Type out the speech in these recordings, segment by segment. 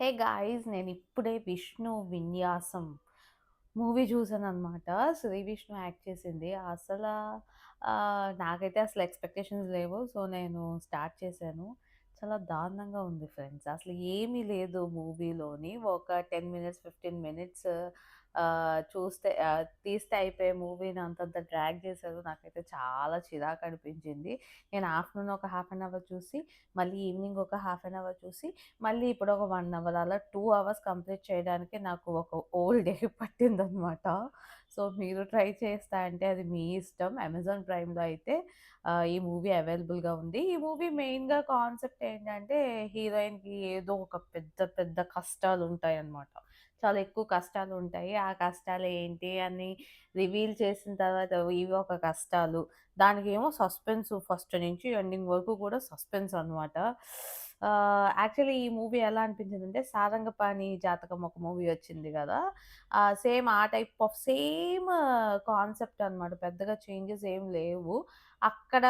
Hey guys! నేనిప్పుడే 'Vishnu విన్యాసం' movie చూసాననమాట. 'Shri Vishnu' act చేసింది. నాకైతే అసలు ఎక్స్‌పెక్టేషన్స్ లేవు. సో, నేను స్టార్ట్ చేశాను. చాలా దారుణంగా ఉంది ఫ్రెండ్స్. అసలు ఏమీ లేదు మూవీలోని. ఒక 10 మినిట్స్, 15 మినిట్స్ తీస్తే అయిపోయే మూవీని అంతంత డ్రాగ్ చేశారు. నాకైతే చాలా చిరాకనిపించింది. నేను ఆఫ్టర్‌నూన్ ఒక హాఫ్ అన్ అవర్ చూసి, మళ్ళీ ఈవినింగ్ ఒక హాఫ్ అన్ అవర్ చూసి, మళ్ళీ ఇప్పుడు ఒక 1 అవర్ అలా 2 అవర్స్ కంప్లీట్ చేయడానికి నాకు ఒక హోల్ డే పట్టిందనమాట. సో, మీరు ట్రై చేస్తా అంటే అది మీ ఇష్టం. అమెజాన్ ప్రైమ్‌లో అయితే ఈ మూవీ అవైలబుల్‌గా ఉంది. ఈ మూవీ మెయిన్‌గా కాన్సెప్ట్ ఏంటంటే హీరోయిన్‌కి ఏదో ఒక పెద్ద పెద్ద కష్టాలుంటాయన్నమాట. చాలా ఎక్కువ కష్టాలుంటాయి. ఆ కష్టాలు ఏంటి అని రివీల్ చేసిన తర్వాత ఇవి ఒక కష్టాలు. దానికేమో సస్పెన్సు ఫస్ట్ నుంచి ఎండింగ్ వరకు కూడా సస్పెన్స్ అనమాట. యాక్చువల్లీ ఈ మూవీ ఎలా అనిపించిందంటే 'సారంగపాణి జాతకం' ఒక మూవీ వచ్చింది గదా! సేమ్ ఆ టైప్ ఆఫ్ సేమ్ కాన్సెప్ట్ అనమాట. పెద్దగా చేంజెస్ ఏం లేవు. అక్కడ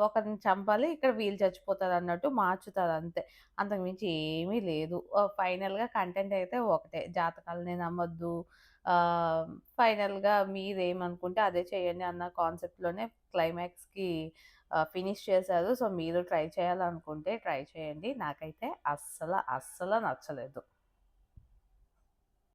ఒకరిని చంపాలి, ఇక్కడ వీళ్ళు చచ్చిపోతారన్నట్టు మార్చుతారంతే. అంతకు మించి ఏమీ లేదు. ఫైనల్‌గా కంటెంట్ అయితే ఒకటే. జాతకాలని నమ్మొద్దు. ఆహ్, ఫైనల్‌గా మీరేమనుకుంటే అదే చేయండి అన్న కాన్సెప్ట్‌లోనే క్లైమాక్స్‌కి ఫినిష్ చేశారు. సో, మీరు ట్రై చేయాలనుకుంటే ట్రై చేయండి. నాకైతే అస్సల నచ్చలేదు.